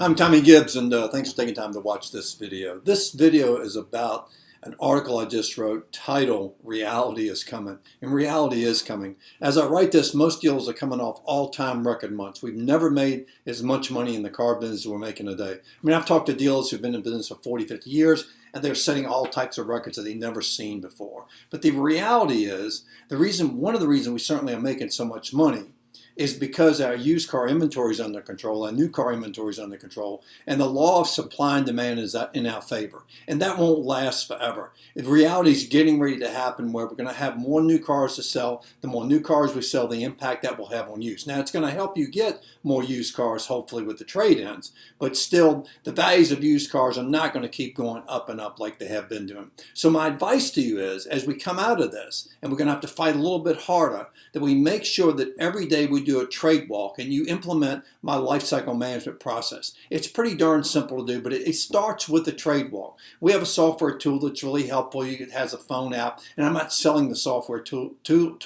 I'm Tommy Gibbs, and thanks for taking time to watch this video. This video is about an article I just wrote titled Reality is Coming. And reality is coming. As I write this, most dealers are coming off all-time record months. We've never made as much money in the car business as we're making today. I mean, I've talked to dealers who've been in business for 40, 50 years, and they're setting all types of records that they've never seen before. But the reality is, one of the reasons we certainly are making so much money is because our used car inventory is under control, our new car inventory is under control, and the law of supply and demand is in our favor. And that won't last forever. The reality is getting ready to happen where we're going to have more new cars to sell. The more new cars we sell, the impact that will have on used. Now, it's going to help you get more used cars, hopefully, with the trade-ins, but still, the values of used cars are not going to keep going up and up like they have been doing. So my advice to you is, as we come out of this, and we're going to have to fight a little bit harder, that we make sure that every day we do a trade walk and you implement my life cycle management process. It's pretty darn simple to do, but it starts with the trade walk. We have a software tool that's really helpful. It has a phone app, and I'm not selling the software tool to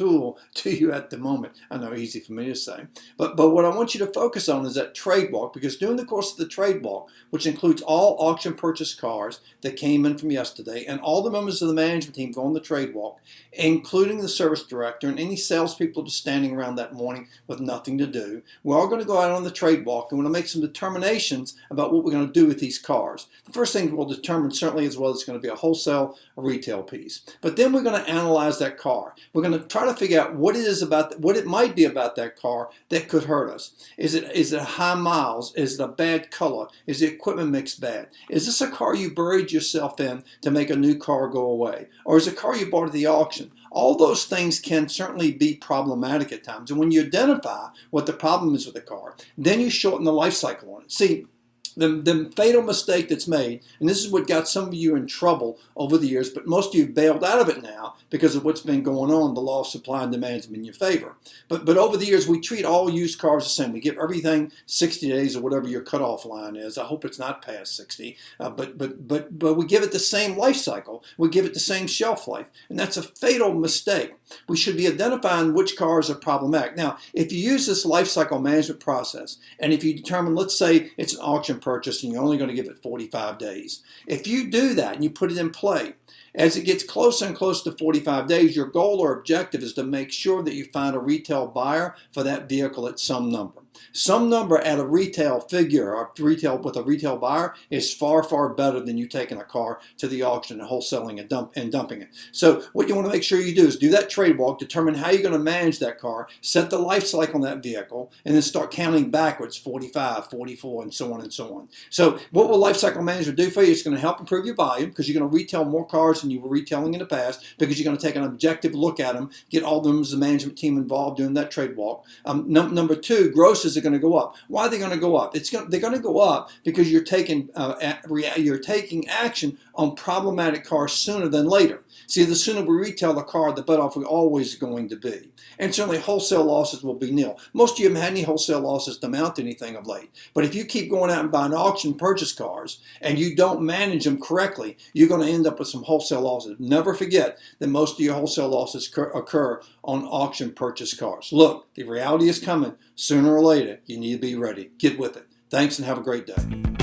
you at the moment. I know, easy for me to say. But what I want you to focus on is that trade walk, because during the course of the trade walk, which includes all auction purchase cars that came in from yesterday, and all the members of the management team go on the trade walk, including the service director and any salespeople just standing around that morning with nothing to do. We're all going to go out on the trade walk and we're going to make some determinations about what we're going to do with these cars. The first thing we'll determine certainly as well is going to be a wholesale or retail piece. But then we're going to analyze that car. We're going to try to figure out what it might be about that car that could hurt us. Is it high miles? Is it a bad color? Is the equipment mix bad? Is this a car you buried yourself in to make a new car go away? Or is it a car you bought at the auction? All those things can certainly be problematic at times. And when you identify what the problem is with the car, then you shorten the life cycle on it. See, the fatal mistake that's made, and this is what got some of you in trouble over the years, but most of you bailed out of it now because of what's been going on. The law of supply and demand has been in your favor. But over the years, we treat all used cars the same. We give everything 60 days or whatever your cutoff line is. I hope it's not past 60, but we give it the same life cycle. We give it the same shelf life, and that's a fatal mistake. We should be identifying which cars are problematic. Now, if you use this life cycle management process, and if you determine, let's say it's an auction purchase and you're only going to give it 45 days. If you do that and you put it in play, as it gets closer and closer to 45 days, your goal or objective is to make sure that you find a retail buyer for that vehicle at some number. Some number at a retail figure or with a retail buyer is far, far better than you taking a car to the auction and wholesaling and dumping it. So what you want to make sure you do is do that trade walk, determine how you're going to manage that car, set the life cycle on that vehicle, and then start counting backwards, 45, 44, and so on and so on. So what will life cycle management do for you? It's going to help improve your volume because you're going to retail more cars than you were retailing in the past because you're going to take an objective look at them, get all the members of the management team involved doing that trade walk. Number two, grosses are going to go up. Why are they going to go up? They're going to go up because you're taking action on problematic cars sooner than later. See, the sooner we retail the car, the better off we're always going to be. And certainly wholesale losses will be nil. Most of you haven't had any wholesale losses to mount anything of late. But if you keep going out and buying auction purchase cars and you don't manage them correctly, you're going to end up with some wholesale losses. Never forget that most of your wholesale losses occur on auction purchase cars. Look, the reality is coming sooner or later. You need to be ready. Get with it. Thanks and have a great day.